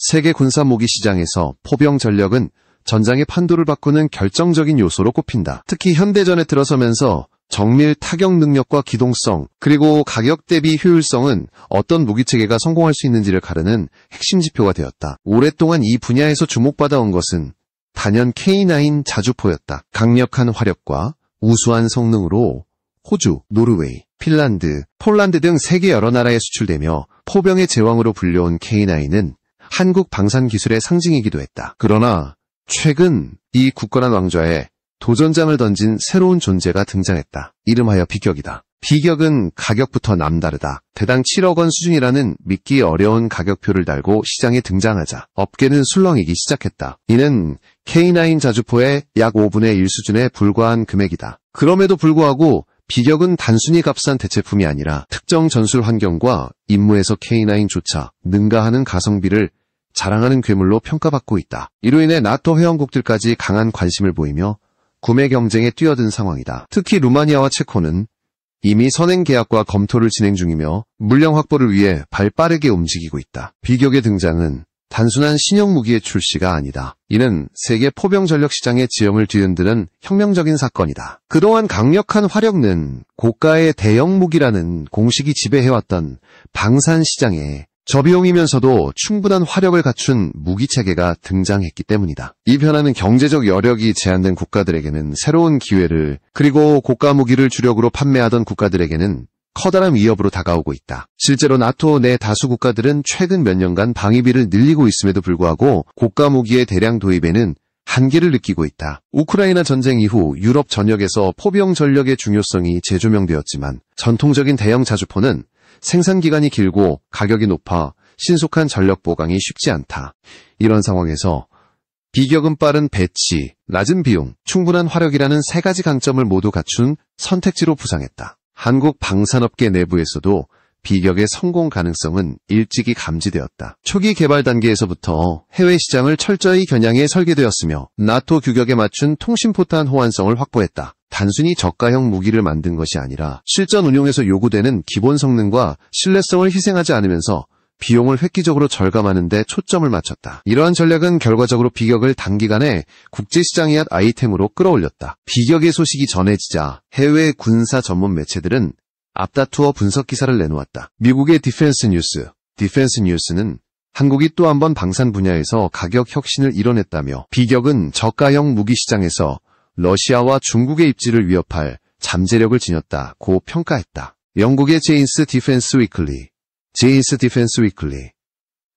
세계 군사 무기 시장에서 포병 전력은 전장의 판도를 바꾸는 결정적인 요소로 꼽힌다. 특히 현대전에 들어서면서 정밀 타격 능력과 기동성, 그리고 가격 대비 효율성은 어떤 무기체계가 성공할 수 있는지를 가르는 핵심 지표가 되었다. 오랫동안 이 분야에서 주목받아온 것은 단연 K9 자주포였다. 강력한 화력과 우수한 성능으로 호주, 노르웨이, 핀란드, 폴란드 등 세계 여러 나라에 수출되며 포병의 제왕으로 불려온 K9은 한국 방산 기술의 상징이기도 했다. 그러나 최근 이 굳건한 왕좌에 도전장을 던진 새로운 존재가 등장했다. 이름하여 비격이다. 비격은 가격부터 남다르다. 대당 7억 원 수준이라는 믿기 어려운 가격표를 달고 시장에 등장하자 업계는 술렁이기 시작했다. 이는 K9 자주포의 약 5분의 1 수준에 불과한 금액이다. 그럼에도 불구하고 비격은 단순히 값싼 대체품이 아니라 특정 전술 환경과 임무에서 K9조차 능가하는 가성비를 자랑하는 괴물로 평가받고 있다. 이로 인해 나토 회원국들까지 강한 관심을 보이며 구매 경쟁에 뛰어든 상황이다. 특히 루마니아와 체코는 이미 선행 계약과 검토를 진행 중이며 물량 확보를 위해 발빠르게 움직이고 있다. 비격의 등장은 단순한 신형 무기의 출시가 아니다. 이는 세계 포병 전력 시장의 지형을 뒤흔드는 혁명적인 사건이다. 그동안 강력한 화력는 고가의 대형 무기라는 공식이 지배해왔던 방산 시장에 저비용이면서도 충분한 화력을 갖춘 무기체계가 등장했기 때문이다. 이 변화는 경제적 여력이 제한된 국가들에게는 새로운 기회를, 그리고 고가 무기를 주력으로 판매하던 국가들에게는 커다란 위협으로 다가오고 있다. 실제로 나토 내 다수 국가들은 최근 몇 년간 방위비를 늘리고 있음에도 불구하고 고가 무기의 대량 도입에는 한계를 느끼고 있다. 우크라이나 전쟁 이후 유럽 전역에서 포병 전력의 중요성이 재조명되었지만 전통적인 대형 자주포는 생산기간이 길고 가격이 높아 신속한 전력 보강이 쉽지 않다. 이런 상황에서 비격은 빠른 배치, 낮은 비용, 충분한 화력이라는 세 가지 강점을 모두 갖춘 선택지로 부상했다. 한국 방산업계 내부에서도 비격의 성공 가능성은 일찍이 감지되었다. 초기 개발 단계에서부터 해외 시장을 철저히 겨냥해 설계되었으며 나토 규격에 맞춘 통신포탄 호환성을 확보했다. 단순히 저가형 무기를 만든 것이 아니라 실전 운용에서 요구되는 기본 성능과 신뢰성을 희생하지 않으면서 비용을 획기적으로 절감하는 데 초점을 맞췄다. 이러한 전략은 결과적으로 비격을 단기간에 국제시장의 핫 아이템으로 끌어올렸다. 비격의 소식이 전해지자 해외 군사 전문 매체들은 앞다투어 분석 기사를 내놓았다. 미국의 디펜스 뉴스는 한국이 또 한 번 방산 분야에서 가격 혁신을 이뤄냈다며 비격은 저가형 무기 시장에서 러시아와 중국의 입지를 위협할 잠재력을 지녔다고 평가했다. 영국의 제인스 디펜스 위클리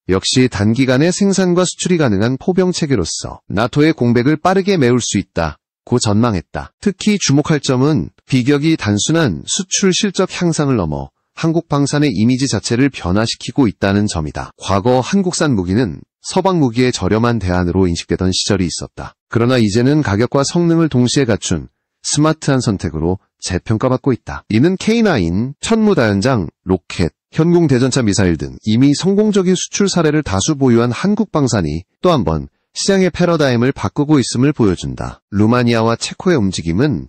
역시 단기간에 생산과 수출이 가능한 포병 체계로서 나토의 공백을 빠르게 메울 수 있다고 전망했다. 특히 주목할 점은 비격이 단순한 수출 실적 향상을 넘어 한국 방산의 이미지 자체를 변화시키고 있다는 점이다. 과거 한국산 무기는 서방 무기의 저렴한 대안으로 인식되던 시절이 있었다. 그러나 이제는 가격과 성능을 동시에 갖춘 스마트한 선택으로 재평가받고 있다. 이는 K9, 천무다연장, 로켓, 현궁 대전차 미사일 등 이미 성공적인 수출 사례를 다수 보유한 한국 방산이 또 한 번 시장의 패러다임을 바꾸고 있음을 보여준다. 루마니아와 체코의 움직임은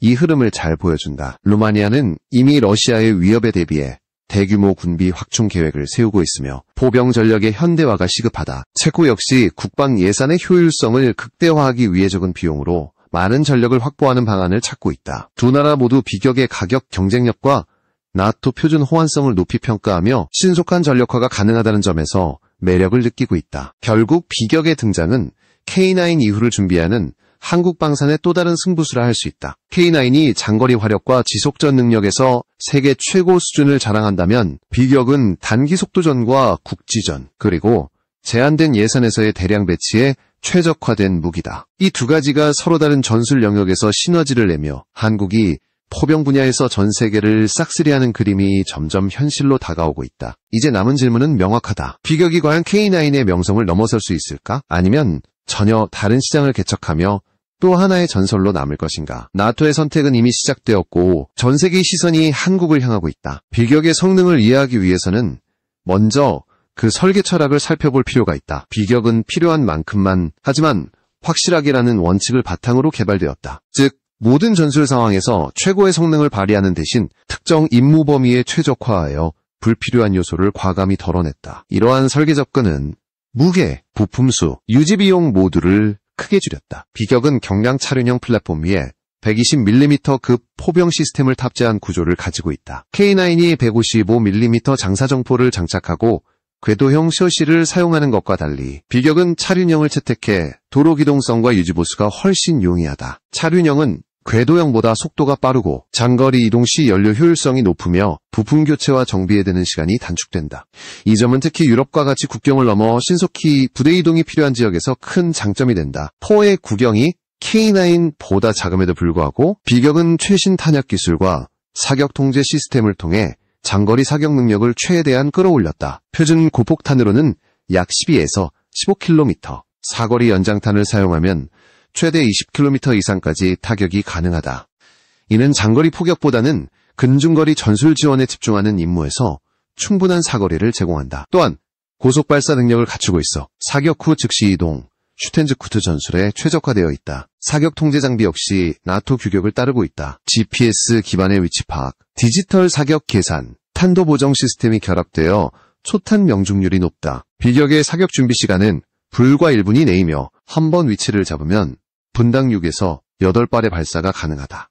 이 흐름을 잘 보여준다. 루마니아는 이미 러시아의 위협에 대비해 대규모 군비 확충 계획을 세우고 있으며 포병 전력의 현대화가 시급하다. 체코 역시 국방 예산의 효율성을 극대화하기 위해 적은 비용으로 많은 전력을 확보하는 방안을 찾고 있다. 두 나라 모두 비격의 가격 경쟁력과 나토 표준 호환성을 높이 평가하며 신속한 전력화가 가능하다는 점에서 매력을 느끼고 있다. 결국 비격의 등장은 K9 이후를 준비하는 한국 방산의 또 다른 승부수라 할 수 있다. K9이 장거리 화력과 지속전 능력에서 세계 최고 수준을 자랑한다면 비격은 단기 속도전과 국지전, 그리고 제한된 예산에서의 대량 배치에 최적화된 무기다. 이 두 가지가 서로 다른 전술 영역에서 시너지를 내며 한국이 포병 분야에서 전 세계를 싹쓸이하는 그림이 점점 현실로 다가오고 있다. 이제 남은 질문은 명확하다. 비격이 과연 K9의 명성을 넘어설 수 있을까? 아니면 전혀 다른 시장을 개척하며 또 하나의 전설로 남을 것인가? 나토의 선택은 이미 시작되었고 전 세계의 시선이 한국을 향하고 있다. 비격의 성능을 이해하기 위해서는 먼저 그 설계 철학을 살펴볼 필요가 있다. 비격은 필요한 만큼만, 하지만 확실하게라는 원칙을 바탕으로 개발되었다. 즉, 모든 전술 상황에서 최고의 성능을 발휘하는 대신 특정 임무 범위에 최적화하여 불필요한 요소를 과감히 덜어냈다. 이러한 설계 접근은 무게, 부품수, 유지비용 모두를 크게 줄였다. 비격은 경량 차륜형 플랫폼 위에 120mm급 포병 시스템을 탑재한 구조를 가지고 있다. K9이 155mm 장사정포를 장착하고 궤도형 셔시를 사용하는 것과 달리 비격은 차륜형을 채택해 도로 기동성과 유지보수가 훨씬 용이하다. 차륜형은 궤도형보다 속도가 빠르고 장거리 이동 시 연료 효율성이 높으며 부품 교체와 정비에 드는 시간이 단축된다. 이 점은 특히 유럽과 같이 국경을 넘어 신속히 부대 이동이 필요한 지역에서 큰 장점이 된다. 포의 구경이 K9보다 작음에도 불구하고 비격은 최신 탄약 기술과 사격 통제 시스템을 통해 장거리 사격 능력을 최대한 끌어올렸다. 표준 고폭탄으로는 약 12에서 15km, 사거리 연장탄을 사용하면 최대 20km 이상까지 타격이 가능하다. 이는 장거리 포격보다는 근중거리 전술 지원에 집중하는 임무에서 충분한 사거리를 제공한다. 또한 고속 발사 능력을 갖추고 있어 사격 후 즉시 이동, 슈텐즈쿠트 전술에 최적화되어 있다. 사격 통제 장비 역시 나토 규격을 따르고 있다. GPS 기반의 위치 파악, 디지털 사격 계산, 탄도 보정 시스템이 결합되어 초탄 명중률이 높다. 비격의 사격 준비 시간은 불과 1분이 내이며 한 번 위치를 잡으면 분당 6에서 8발의 발사가 가능하다.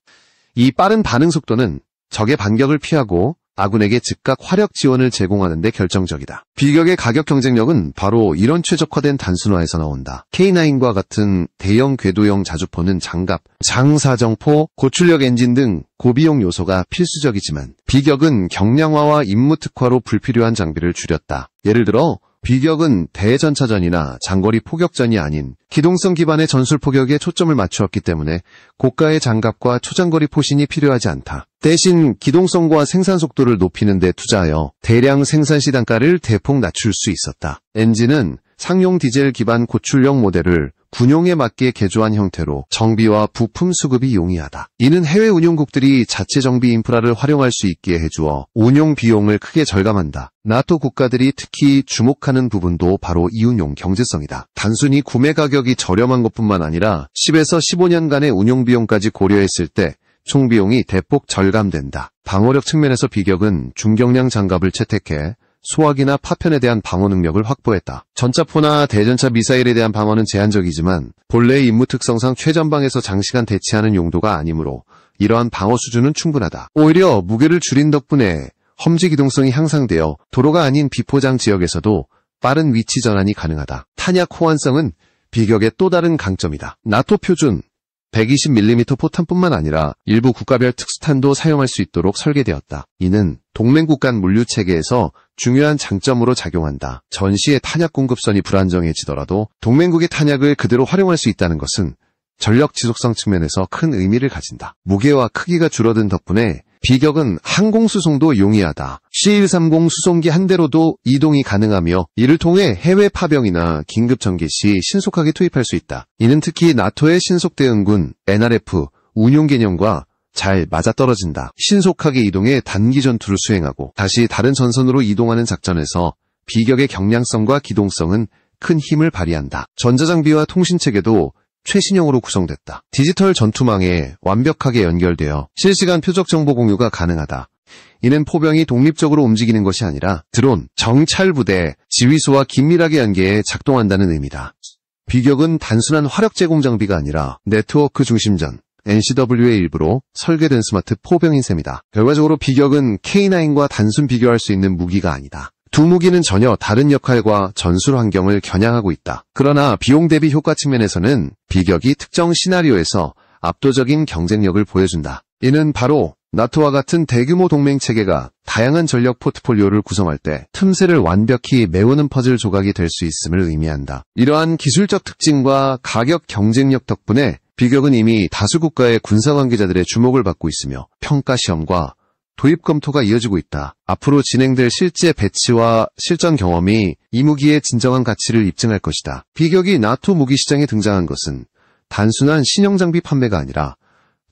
이 빠른 반응 속도는 적의 반격을 피하고 아군에게 즉각 화력 지원을 제공하는 데 결정적이다. 비격의 가격 경쟁력은 바로 이런 최적화된 단순화에서 나온다. K9과 같은 대형 궤도형 자주포는 장갑, 장사정포, 고출력 엔진 등 고비용 요소가 필수적이지만 비격은 경량화와 임무 특화로 불필요한 장비를 줄였다. 예를 들어 비격은 대전차전이나 장거리 포격전이 아닌 기동성 기반의 전술 포격에 초점을 맞추었기 때문에 고가의 장갑과 초장거리 포신이 필요하지 않다. 대신 기동성과 생산 속도를 높이는 데 투자하여 대량 생산 시 단가를 대폭 낮출 수 있었다. 엔진은 상용 디젤 기반 고출력 모델을 군용에 맞게 개조한 형태로 정비와 부품 수급이 용이하다. 이는 해외 운용국들이 자체 정비 인프라를 활용할 수 있게 해주어 운용 비용을 크게 절감한다. 나토 국가들이 특히 주목하는 부분도 바로 이운용 경제성이다. 단순히 구매 가격이 저렴한 것뿐만 아니라 10에서 15년간의 운용 비용까지 고려했을 때 총 비용이 대폭 절감된다. 방어력 측면에서 비격은 중경량 장갑을 채택해 소화기나 파편에 대한 방어 능력을 확보했다. 전차포나 대전차 미사일에 대한 방어는 제한적이지만 본래의 임무 특성상 최전방에서 장시간 대치하는 용도가 아니므로 이러한 방어 수준은 충분하다. 오히려 무게를 줄인 덕분에 험지 기동성이 향상되어 도로가 아닌 비포장 지역에서도 빠른 위치 전환이 가능하다. 탄약 호환성은 비격의 또 다른 강점이다. 나토 표준 120mm 포탄뿐만 아니라 일부 국가별 특수탄도 사용할 수 있도록 설계되었다. 이는 동맹국 간 물류 체계에서 중요한 장점으로 작용한다. 전시의 탄약 공급선이 불안정해지더라도 동맹국의 탄약을 그대로 활용할 수 있다는 것은 전력 지속성 측면에서 큰 의미를 가진다. 무게와 크기가 줄어든 덕분에 비격은 항공 수송도 용이하다. C-130 수송기 한 대로도 이동이 가능하며 이를 통해 해외 파병이나 긴급 전개 시 신속하게 투입할 수 있다. 이는 특히 나토의 신속 대응군 NRF 운용 개념과 잘 맞아떨어진다. 신속하게 이동해 단기 전투를 수행하고 다시 다른 전선으로 이동하는 작전에서 비격의 경량성과 기동성은 큰 힘을 발휘한다. 전자장비와 통신체계도 최신형으로 구성됐다. 디지털 전투망에 완벽하게 연결되어 실시간 표적 정보 공유가 가능하다. 이는 포병이 독립적으로 움직이는 것이 아니라 드론, 정찰부대, 지휘소와 긴밀하게 연계해 작동한다는 의미다. 비격은 단순한 화력 제공 장비가 아니라 네트워크 중심전, NCW의 일부로 설계된 스마트 포병인 셈이다. 결과적으로 비격은 K9과 단순 비교할 수 있는 무기가 아니다. 두 무기는 전혀 다른 역할과 전술 환경을 겨냥하고 있다. 그러나 비용 대비 효과 측면에서는 비격이 특정 시나리오에서 압도적인 경쟁력을 보여준다. 이는 바로 나토와 같은 대규모 동맹 체계가 다양한 전력 포트폴리오를 구성할 때 틈새를 완벽히 메우는 퍼즐 조각이 될 수 있음을 의미한다. 이러한 기술적 특징과 가격 경쟁력 덕분에 비격은 이미 다수 국가의 군사 관계자들의 주목을 받고 있으며 평가 시험과 도입 검토가 이어지고 있다. 앞으로 진행될 실제 배치와 실전 경험이 이 무기의 진정한 가치를 입증할 것이다. 비격이 나토 무기 시장에 등장한 것은 단순한 신형 장비 판매가 아니라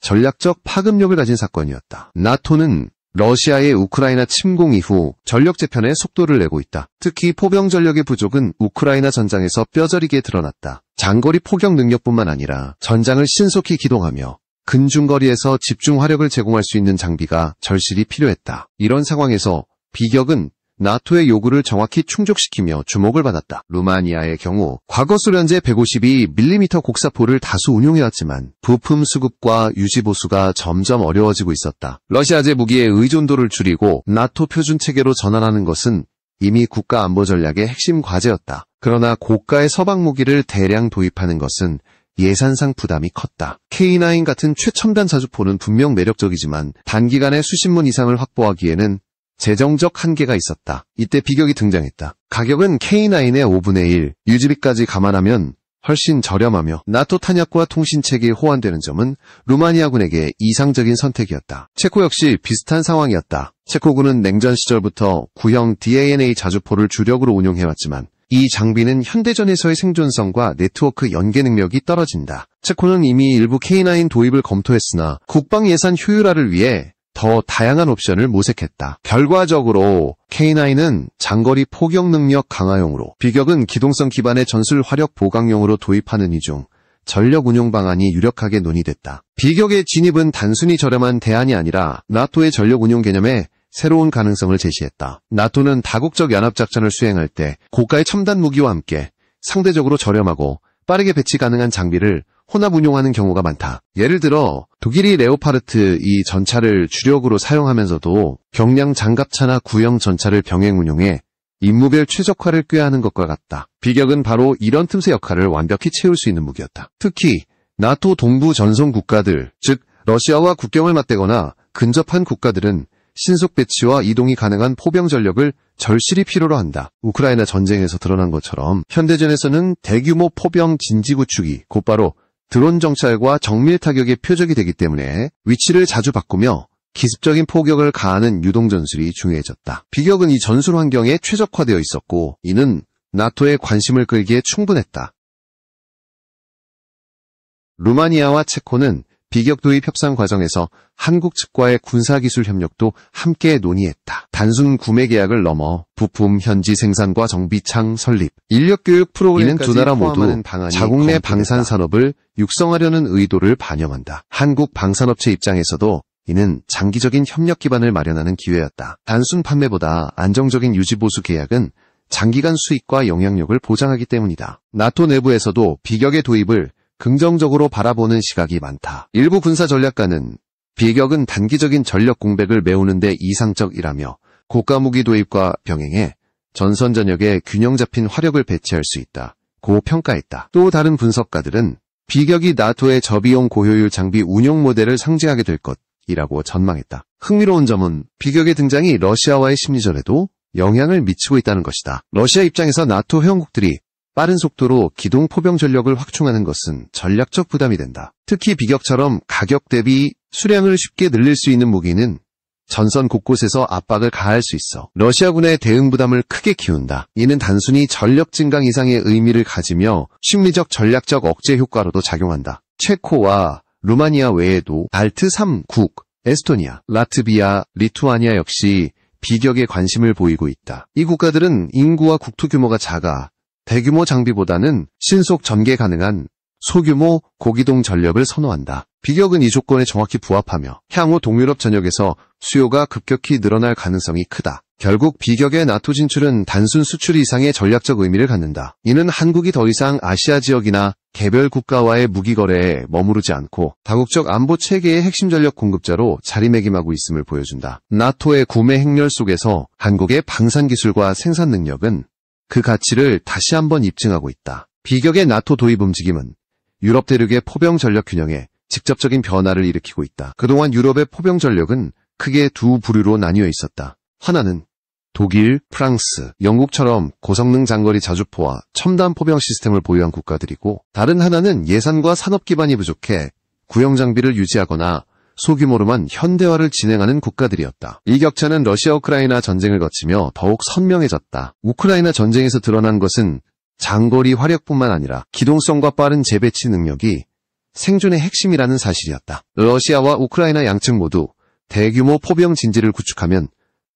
전략적 파급력을 가진 사건이었다. 나토는 러시아의 우크라이나 침공 이후 전력 재편에 속도를 내고 있다. 특히 포병 전력의 부족은 우크라이나 전장에서 뼈저리게 드러났다. 장거리 포격 능력뿐만 아니라 전장을 신속히 기동하며 근중거리에서 집중 화력을 제공할 수 있는 장비가 절실히 필요했다. 이런 상황에서 비격은 나토의 요구를 정확히 충족시키며 주목을 받았다. 루마니아의 경우 과거 소련제 152mm 곡사포를 다수 운용해왔지만 부품 수급과 유지 보수가 점점 어려워지고 있었다. 러시아제 무기의 의존도를 줄이고 나토 표준 체계로 전환하는 것은 이미 국가 안보 전략의 핵심 과제였다. 그러나 고가의 서방 무기를 대량 도입하는 것은 예산상 부담이 컸다. K9 같은 최첨단 자주포는 분명 매력적이지만 단기간에 수십 문 이상을 확보하기에는 재정적 한계가 있었다. 이때 비격이 등장했다. 가격은 K9의 5분의 1, 유지비까지 감안하면 훨씬 저렴하며 나토 탄약과 통신체계에 호환되는 점은 루마니아군에게 이상적인 선택이었다. 체코 역시 비슷한 상황이었다. 체코군은 냉전 시절부터 구형 DANA 자주포를 주력으로 운용해왔지만 이 장비는 현대전에서의 생존성과 네트워크 연계 능력이 떨어진다. 체코는 이미 일부 K9 도입을 검토했으나 국방 예산 효율화를 위해 더 다양한 옵션을 모색했다. 결과적으로 K9은 장거리 포격 능력 강화용으로, 비격은 기동성 기반의 전술 화력 보강용으로 도입하는 이 중 전력 운용 방안이 유력하게 논의됐다. 비격의 진입은 단순히 저렴한 대안이 아니라 나토의 전력 운용 개념에 새로운 가능성을 제시했다. 나토는 다국적 연합작전을 수행할 때 고가의 첨단 무기와 함께 상대적으로 저렴하고 빠르게 배치 가능한 장비를 혼합 운용하는 경우가 많다. 예를 들어 독일이 레오파르트 2 전차를 주력으로 사용하면서도 경량 장갑차나 구형 전차를 병행 운용해 임무별 최적화를 꾀하는 것과 같다. 비격은 바로 이런 틈새 역할을 완벽히 채울 수 있는 무기였다. 특히 나토 동부 전송 국가들, 즉 러시아와 국경을 맞대거나 근접한 국가들은 신속 배치와 이동이 가능한 포병 전력을 절실히 필요로 한다. 우크라이나 전쟁에서 드러난 것처럼 현대전에서는 대규모 포병 진지 구축이 곧바로 드론 정찰과 정밀 타격의 표적이 되기 때문에 위치를 자주 바꾸며 기습적인 포격을 가하는 유동전술이 중요해졌다. 비격은 이 전술 환경에 최적화되어 있었고 이는 나토의 관심을 끌기에 충분했다. 루마니아와 체코는 비격 도입 협상 과정에서 한국 측과의 군사기술 협력도 함께 논의했다. 단순 구매 계약을 넘어 부품 현지 생산과 정비창 설립, 인력교육 프로그램까지 이는 두 나라 모두 자국 내 방산산업을 육성하려는 의도를 반영한다. 한국 방산업체 입장에서도 이는 장기적인 협력 기반을 마련하는 기회였다. 단순 판매보다 안정적인 유지보수 계약은 장기간 수익과 영향력을 보장하기 때문이다. 나토 내부에서도 비격의 도입을 긍정적으로 바라보는 시각이 많다. 일부 군사 전략가는 비격은 단기적인 전력 공백을 메우는 데 이상적이라며 고가 무기 도입과 병행해 전선 전역에 균형 잡힌 화력을 배치할 수 있다고 평가했다. 또 다른 분석가들은 비격이 나토의 저비용 고효율 장비 운용 모델을 상징하게 될 것이라고 전망했다. 흥미로운 점은 비격의 등장이 러시아와의 심리전에도 영향을 미치고 있다는 것이다. 러시아 입장에서 나토 회원국들이 빠른 속도로 기동 포병 전력을 확충하는 것은 전략적 부담이 된다. 특히 비격처럼 가격 대비 수량을 쉽게 늘릴 수 있는 무기는 전선 곳곳에서 압박을 가할 수 있어 러시아군의 대응 부담을 크게 키운다. 이는 단순히 전력 증강 이상의 의미를 가지며 심리적 전략적 억제 효과로도 작용한다. 체코와 루마니아 외에도 발트 3국, 에스토니아, 라트비아, 리투아니아 역시 비격에 관심을 보이고 있다. 이 국가들은 인구와 국토 규모가 작아 대규모 장비보다는 신속 전개 가능한 소규모 고기동 전력을 선호한다. 비격은 이 조건에 정확히 부합하며 향후 동유럽 전역에서 수요가 급격히 늘어날 가능성이 크다. 결국 비격의 나토 진출은 단순 수출 이상의 전략적 의미를 갖는다. 이는 한국이 더 이상 아시아 지역이나 개별 국가와의 무기 거래에 머무르지 않고 다국적 안보 체계의 핵심 전력 공급자로 자리매김하고 있음을 보여준다. 나토의 구매 행렬 속에서 한국의 방산 기술과 생산 능력은 그 가치를 다시 한번 입증하고 있다. 비격의 나토 도입 움직임은 유럽 대륙의 포병 전력 균형에 직접적인 변화를 일으키고 있다. 그동안 유럽의 포병 전력은 크게 두 부류로 나뉘어 있었다. 하나는 독일, 프랑스, 영국처럼 고성능 장거리 자주포와 첨단 포병 시스템을 보유한 국가들이고 다른 하나는 예산과 산업 기반이 부족해 구형 장비를 유지하거나 소규모로만 현대화를 진행하는 국가들이었다. 이 격차는 러시아 우크라이나 전쟁을 거치며 더욱 선명해졌다. 우크라이나 전쟁에서 드러난 것은 장거리 화력뿐만 아니라 기동성과 빠른 재배치 능력이 생존의 핵심이라는 사실이었다. 러시아와 우크라이나 양측 모두 대규모 포병 진지를 구축하면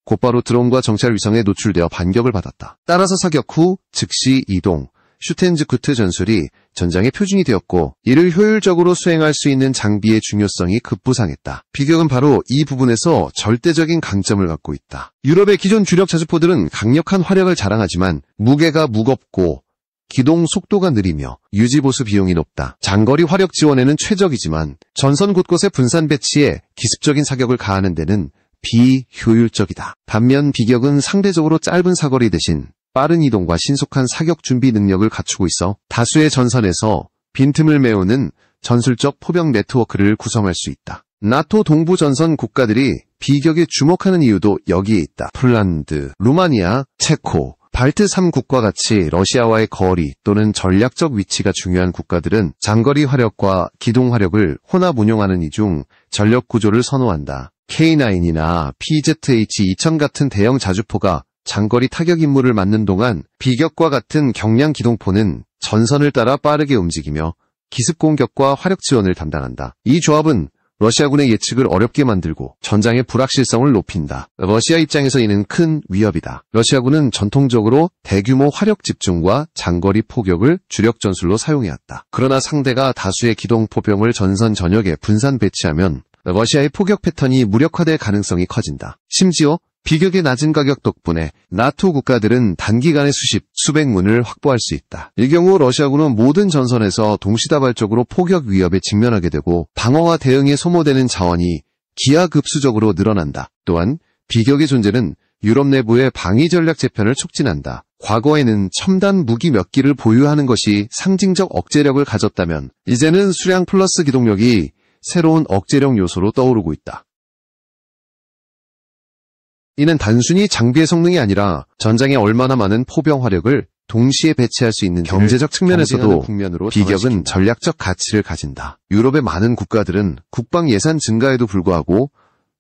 곧바로 드론과 정찰 위성에 노출되어 반격을 받았다. 따라서 사격 후 즉시 이동, 슈텐즈쿠트 전술이 전장의 표준이 되었고 이를 효율적으로 수행할 수 있는 장비의 중요성이 급부상했다. 비격은 바로 이 부분에서 절대적인 강점을 갖고 있다. 유럽의 기존 주력 자주포들은 강력한 화력을 자랑하지만 무게가 무겁고 기동 속도가 느리며 유지보수 비용이 높다. 장거리 화력 지원에는 최적이지만 전선 곳곳에 분산 배치에 기습적인 사격을 가하는 데는 비효율적이다. 반면 비격은 상대적으로 짧은 사거리 대신 빠른 이동과 신속한 사격 준비 능력을 갖추고 있어 다수의 전선에서 빈틈을 메우는 전술적 포병 네트워크를 구성할 수 있다. 나토 동부 전선 국가들이 비격에 주목하는 이유도 여기에 있다. 폴란드, 루마니아, 체코, 발트 3국과 같이 러시아와의 거리 또는 전략적 위치가 중요한 국가들은 장거리 화력과 기동 화력을 혼합 운용하는 이 중 전력 구조를 선호한다. K9이나 PZH-2000 같은 대형 자주포가 장거리 타격 임무를 맡는 동안 비격과 같은 경량 기동포는 전선을 따라 빠르게 움직이며 기습 공격과 화력 지원을 담당한다. 이 조합은 러시아군의 예측을 어렵게 만들고 전장의 불확실성을 높인다. 러시아 입장에서 이는 큰 위협이다. 러시아군은 전통적으로 대규모 화력 집중과 장거리 포격을 주력 전술로 사용해왔다. 그러나 상대가 다수의 기동포병을 전선 전역에 분산 배치하면 러시아의 포격 패턴이 무력화될 가능성이 커진다. 심지어 비격의 낮은 가격 덕분에 나토 국가들은 단기간에 수백 문을 확보할 수 있다. 이 경우 러시아군은 모든 전선에서 동시다발적으로 포격 위협에 직면하게 되고 방어와 대응에 소모되는 자원이 기하급수적으로 늘어난다. 또한 비격의 존재는 유럽 내부의 방위 전략 재편을 촉진한다. 과거에는 첨단 무기 몇 기를 보유하는 것이 상징적 억제력을 가졌다면 이제는 수량 플러스 기동력이 새로운 억제력 요소로 떠오르고 있다. 이는 단순히 장비의 성능이 아니라 전장에 얼마나 많은 포병 화력을 동시에 배치할 수 있는 경제적 측면에서도 비격은 전략적 가치를 가진다. 유럽의 많은 국가들은 국방 예산 증가에도 불구하고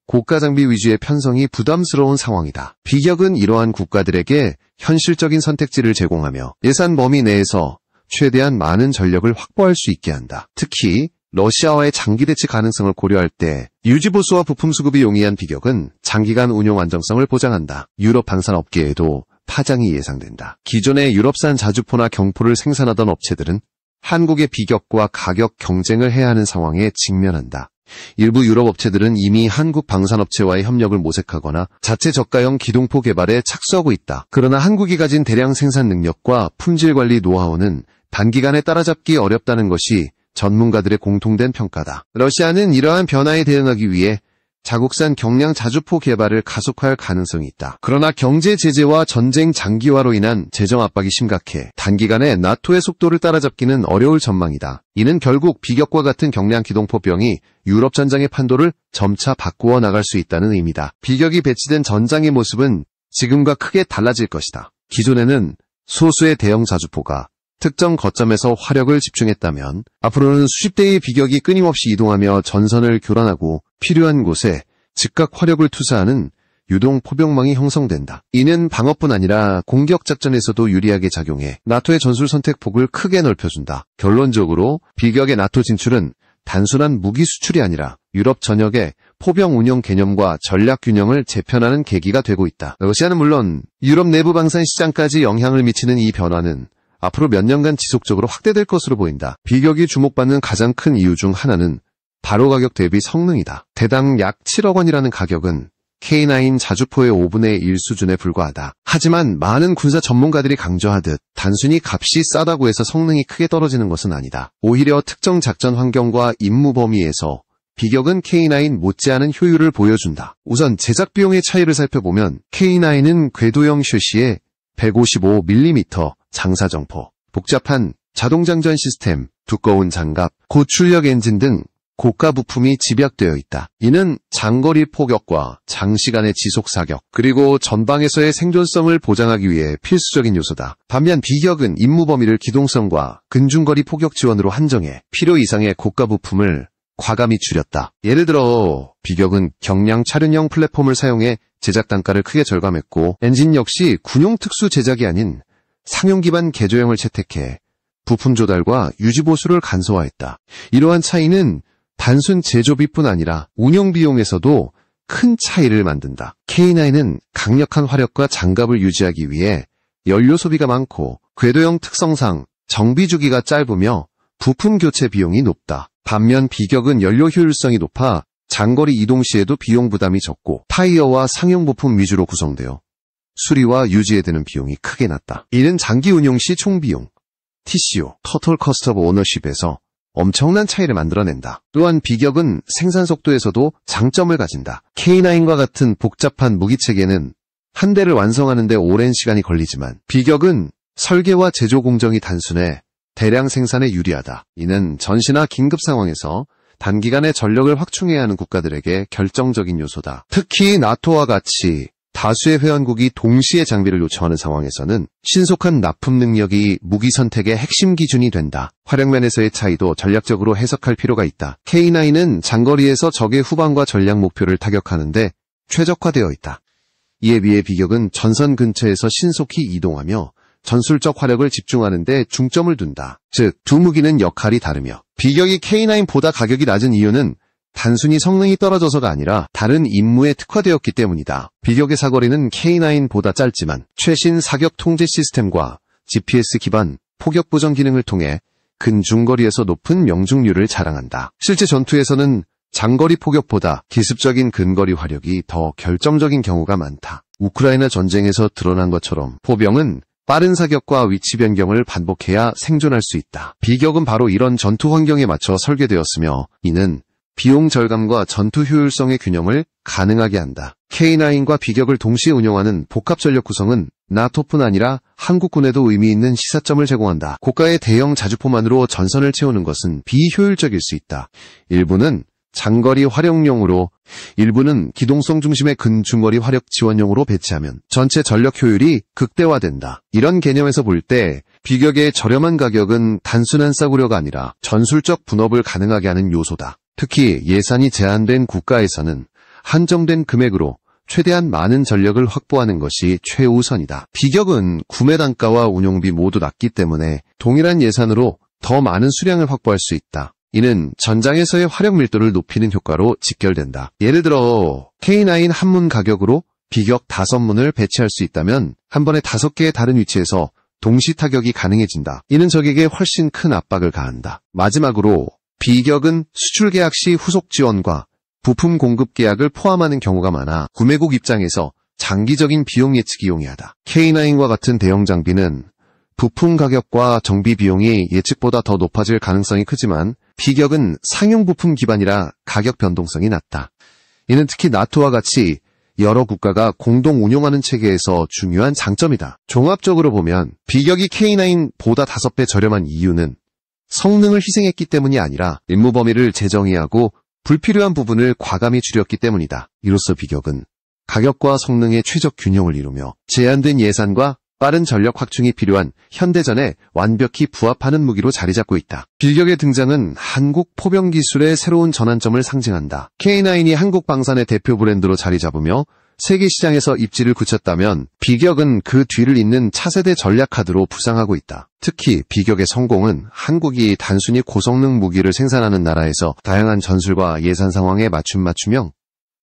고가 장비 위주의 편성이 부담스러운 상황이다. 비격은 이러한 국가들에게 현실적인 선택지를 제공하며 예산 범위 내에서 최대한 많은 전력을 확보할 수 있게 한다. 특히 러시아와의 장기 대치 가능성을 고려할 때 유지보수와 부품 수급이 용이한 비격은 장기간 운용 안정성을 보장한다. 유럽 방산업계에도 파장이 예상된다. 기존의 유럽산 자주포나 경포를 생산하던 업체들은 한국의 비격과 가격 경쟁을 해야 하는 상황에 직면한다. 일부 유럽 업체들은 이미 한국 방산업체와의 협력을 모색하거나 자체 저가형 기동포 개발에 착수하고 있다. 그러나 한국이 가진 대량 생산 능력과 품질 관리 노하우는 단기간에 따라잡기 어렵다는 것이 전문가들의 공통된 평가다. 러시아는 이러한 변화에 대응하기 위해 자국산 경량 자주포 개발을 가속화할 가능성이 있다. 그러나 경제 제재와 전쟁 장기화로 인한 재정 압박이 심각해 단기간에 나토의 속도를 따라잡기는 어려울 전망이다. 이는 결국 비격과 같은 경량 기동포병이 유럽 전장의 판도를 점차 바꾸어 나갈 수 있다는 의미다. 비격이 배치된 전장의 모습은 지금과 크게 달라질 것이다. 기존에는 소수의 대형 자주포가 특정 거점에서 화력을 집중했다면 앞으로는 수십 대의 비격이 끊임없이 이동하며 전선을 교란하고 필요한 곳에 즉각 화력을 투사하는 유동 포병망이 형성된다. 이는 방어뿐 아니라 공격 작전에서도 유리하게 작용해 나토의 전술 선택폭을 크게 넓혀준다. 결론적으로 비격의 나토 진출은 단순한 무기 수출이 아니라 유럽 전역의 포병 운영 개념과 전략 균형을 재편하는 계기가 되고 있다. 러시아는 물론 유럽 내부 방산 시장까지 영향을 미치는 이 변화는 앞으로 몇 년간 지속적으로 확대될 것으로 보인다. 비격이 주목받는 가장 큰 이유 중 하나는 바로 가격 대비 성능이다. 대당 약 7억 원이라는 가격은 K9 자주포의 5분의 1 수준에 불과하다. 하지만 많은 군사 전문가들이 강조하듯 단순히 값이 싸다고 해서 성능이 크게 떨어지는 것은 아니다. 오히려 특정 작전 환경과 임무 범위에서 비격은 K9 못지않은 효율을 보여준다. 우선 제작 비용의 차이를 살펴보면 K9은 궤도형 셔시에 155mm 장사정포, 복잡한 자동장전 시스템, 두꺼운 장갑, 고출력 엔진 등 고가 부품이 집약되어 있다. 이는 장거리 포격과 장시간의 지속 사격, 그리고 전방에서의 생존성을 보장하기 위해 필수적인 요소다. 반면 비격은 임무 범위를 기동성과 근중거리 포격 지원으로 한정해 필요 이상의 고가 부품을 과감히 줄였다. 예를 들어 비격은 경량 차륜형 플랫폼을 사용해 제작 단가를 크게 절감했고 엔진 역시 군용 특수 제작이 아닌 상용 기반 개조형을 채택해 부품 조달과 유지 보수를 간소화했다. 이러한 차이는 단순 제조비뿐 아니라 운영 비용에서도 큰 차이를 만든다. K9은 강력한 화력과 장갑을 유지하기 위해 연료 소비가 많고 궤도형 특성상 정비 주기가 짧으며 부품 교체 비용이 높다. 반면 비격은 연료 효율성이 높아 장거리 이동 시에도 비용 부담이 적고 타이어와 상용 부품 위주로 구성되어 수리와 유지에 드는 비용이 크게 낮다. 이는 장기 운용 시 총비용, TCO, Total Cost of Ownership에서 엄청난 차이를 만들어낸다. 또한 비격은 생산 속도에서도 장점을 가진다. K9과 같은 복잡한 무기체계는 한 대를 완성하는 데 오랜 시간이 걸리지만 비격은 설계와 제조 공정이 단순해 대량 생산에 유리하다. 이는 전시나 긴급 상황에서 단기간에 전력을 확충해야 하는 국가들에게 결정적인 요소다. 특히 나토와 같이 다수의 회원국이 동시에 장비를 요청하는 상황에서는 신속한 납품 능력이 무기 선택의 핵심 기준이 된다. 활용면에서의 차이도 전략적으로 해석할 필요가 있다. K9은 장거리에서 적의 후방과 전략 목표를 타격하는데 최적화되어 있다. 이에 비해 비격은 전선 근처에서 신속히 이동하며 전술적 화력을 집중하는 데 중점을 둔다. 즉, 두 무기는 역할이 다르며 비격이 K9보다 가격이 낮은 이유는 단순히 성능이 떨어져서가 아니라 다른 임무에 특화되었기 때문이다. 비격의 사거리는 K9보다 짧지만 최신 사격 통제 시스템과 GPS 기반 포격 보정 기능을 통해 근중거리에서 높은 명중률을 자랑한다. 실제 전투에서는 장거리 포격보다 기습적인 근거리 화력이 더 결정적인 경우가 많다. 우크라이나 전쟁에서 드러난 것처럼 포병은 빠른 사격과 위치 변경을 반복해야 생존할 수 있다. 비격은 바로 이런 전투 환경에 맞춰 설계되었으며 이는 비용 절감과 전투 효율성의 균형을 가능하게 한다. K9과 비격을 동시에 운용하는 복합 전력 구성은 나토뿐 아니라 한국군에도 의미 있는 시사점을 제공한다. 고가의 대형 자주포만으로 전선을 채우는 것은 비효율적일 수 있다. 일부는 장거리 활용용으로, 일부는 기동성 중심의 근중거리 화력 지원용으로 배치하면 전체 전력 효율이 극대화된다. 이런 개념에서 볼 때 비격의 저렴한 가격은 단순한 싸구려가 아니라 전술적 분업을 가능하게 하는 요소다. 특히 예산이 제한된 국가에서는 한정된 금액으로 최대한 많은 전력을 확보하는 것이 최우선이다. 비격은 구매 단가와 운용비 모두 낮기 때문에 동일한 예산으로 더 많은 수량을 확보할 수 있다. 이는 전장에서의 화력 밀도를 높이는 효과로 직결된다. 예를 들어 K9 한 문 가격으로 비격 5문을 배치할 수 있다면 한 번에 5개의 다른 위치에서 동시 타격이 가능해진다. 이는 적에게 훨씬 큰 압박을 가한다. 마지막으로 비격은 수출 계약 시 후속 지원과 부품 공급 계약을 포함하는 경우가 많아 구매국 입장에서 장기적인 비용 예측이 용이하다. K9과 같은 대형 장비는 부품 가격과 정비 비용이 예측보다 더 높아질 가능성이 크지만 비격은 상용 부품 기반이라 가격 변동성이 낮다. 이는 특히 나토와 같이 여러 국가가 공동 운용하는 체계에서 중요한 장점이다. 종합적으로 보면 비격이 K9보다 5배 저렴한 이유는 성능을 희생했기 때문이 아니라 임무 범위를 재정의하고 불필요한 부분을 과감히 줄였기 때문이다. 이로써 비격은 가격과 성능의 최적 균형을 이루며 제한된 예산과 빠른 전력 확충이 필요한 현대전에 완벽히 부합하는 무기로 자리 잡고 있다. 비격의 등장은 한국 포병 기술의 새로운 전환점을 상징한다. K9이 한국 방산의 대표 브랜드로 자리 잡으며 세계 시장에서 입지를 굳혔다면 비격은 그 뒤를 잇는 차세대 전략 카드로 부상하고 있다. 특히 비격의 성공은 한국이 단순히 고성능 무기를 생산하는 나라에서 다양한 전술과 예산 상황에 맞춤형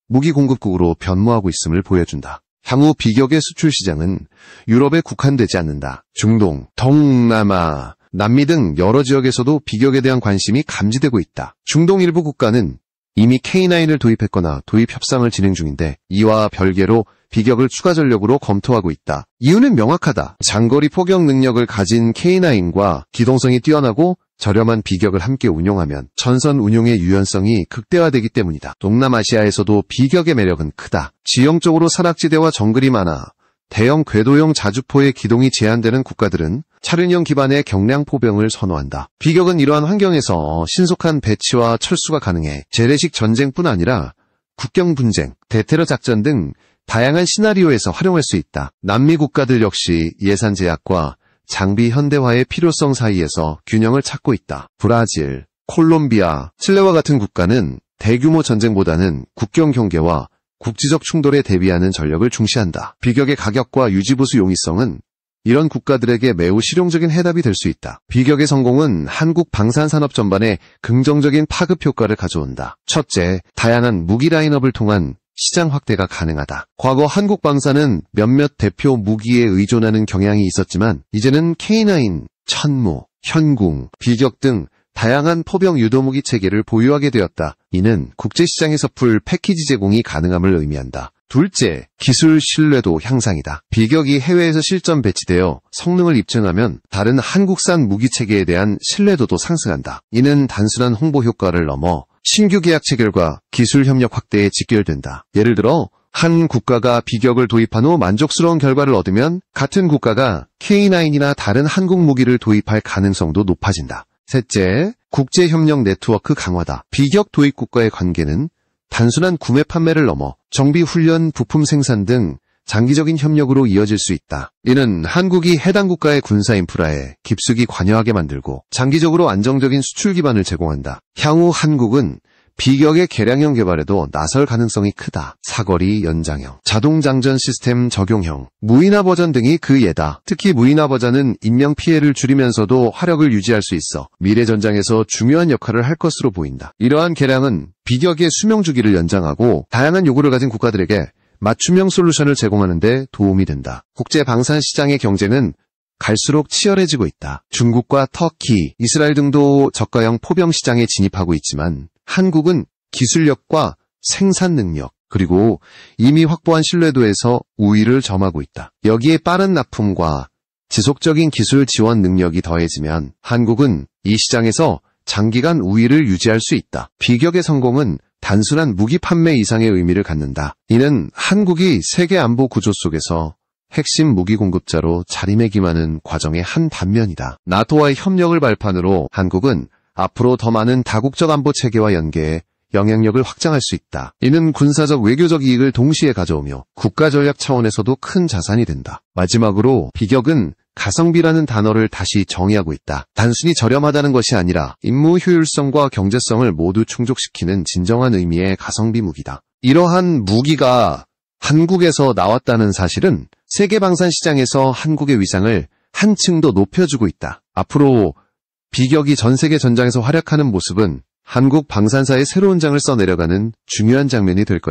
무기 공급국으로 변모하고 있음을 보여준다. 향후 비격의 수출 시장은 유럽에 국한되지 않는다. 중동, 동남아, 남미 등 여러 지역에서도 비격에 대한 관심이 감지되고 있다. 중동 일부 국가는 이미 K9을 도입했거나 도입 협상을 진행 중인데 이와 별개로 비격을 추가 전력으로 검토하고 있다. 이유는 명확하다. 장거리 포격 능력을 가진 K9과 기동성이 뛰어나고 저렴한 비격을 함께 운용하면 전선 운용의 유연성이 극대화되기 때문이다. 동남아시아에서도 비격의 매력은 크다. 지형적으로 산악지대와 정글이 많아 대형 궤도형 자주포의 기동이 제한되는 국가들은 차륜형 기반의 경량 포병을 선호한다. 비격은 이러한 환경에서 신속한 배치와 철수가 가능해 재래식 전쟁뿐 아니라 국경 분쟁, 대테러 작전 등 다양한 시나리오에서 활용할 수 있다. 남미 국가들 역시 예산 제약과 장비 현대화의 필요성 사이에서 균형을 찾고 있다. 브라질, 콜롬비아, 칠레와 같은 국가는 대규모 전쟁보다는 국경 경계와 국지적 충돌에 대비하는 전력을 중시한다. 비격의 가격과 유지보수 용이성은 이런 국가들에게 매우 실용적인 해답이 될 수 있다. 비격의 성공은 한국 방산산업 전반에 긍정적인 파급 효과를 가져온다. 첫째, 다양한 무기 라인업을 통한 시장 확대가 가능하다. 과거 한국 방산은 몇몇 대표 무기에 의존하는 경향이 있었지만 이제는 K9, 천무, 현궁, 비격 등 다양한 포병 유도무기 체계를 보유하게 되었다. 이는 국제시장에서 풀 패키지 제공이 가능함을 의미한다. 둘째, 기술 신뢰도 향상이다. 비격이 해외에서 실전 배치되어 성능을 입증하면 다른 한국산 무기체계에 대한 신뢰도도 상승한다. 이는 단순한 홍보 효과를 넘어 신규 계약 체결과 기술 협력 확대에 직결된다. 예를 들어 한 국가가 비격을 도입한 후 만족스러운 결과를 얻으면 같은 국가가 K9이나 다른 한국 무기를 도입할 가능성도 높아진다. 셋째, 국제협력 네트워크 강화다. 비격 도입 국가의 관계는 단순한 구매 판매를 넘어 정비 훈련, 부품 생산 등 장기적인 협력으로 이어질 수 있다. 이는 한국이 해당 국가의 군사 인프라에 깊숙이 관여하게 만들고 장기적으로 안정적인 수출 기반을 제공한다. 향후 한국은 비격의 개량형 개발에도 나설 가능성이 크다. 사거리 연장형, 자동장전 시스템 적용형, 무인화 버전 등이 그 예다. 특히 무인화 버전은 인명 피해를 줄이면서도 화력을 유지할 수 있어 미래 전장에서 중요한 역할을 할 것으로 보인다. 이러한 개량은 비격의 수명 주기를 연장하고 다양한 요구를 가진 국가들에게 맞춤형 솔루션을 제공하는 데 도움이 된다. 국제 방산 시장의 경쟁은 갈수록 치열해지고 있다. 중국과 터키, 이스라엘 등도 저가형 포병 시장에 진입하고 있지만 한국은 기술력과 생산 능력, 그리고 이미 확보한 신뢰도에서 우위를 점하고 있다. 여기에 빠른 납품과 지속적인 기술 지원 능력이 더해지면 한국은 이 시장에서 장기간 우위를 유지할 수 있다. 비격의 성공은 단순한 무기 판매 이상의 의미를 갖는다. 이는 한국이 세계 안보 구조 속에서 핵심 무기 공급자로 자리매김하는 과정의 한 단면이다. 나토와의 협력을 발판으로 한국은 앞으로 더 많은 다국적 안보 체계와 연계해 영향력을 확장할 수 있다. 이는 군사적 외교적 이익을 동시에 가져오며 국가 전략 차원에서도 큰 자산이 된다. 마지막으로 비격은 가성비라는 단어를 다시 정의하고 있다. 단순히 저렴하다는 것이 아니라 임무 효율성과 경제성을 모두 충족시키는 진정한 의미의 가성비 무기다. 이러한 무기가 한국에서 나왔다는 사실은 세계 방산 시장에서 한국의 위상을 한층 더 높여주고 있다. 앞으로 비격이 전 세계 전장에서 활약하는 모습은 한국 방산사의 새로운 장을 써내려가는 중요한 장면이 될 것이다.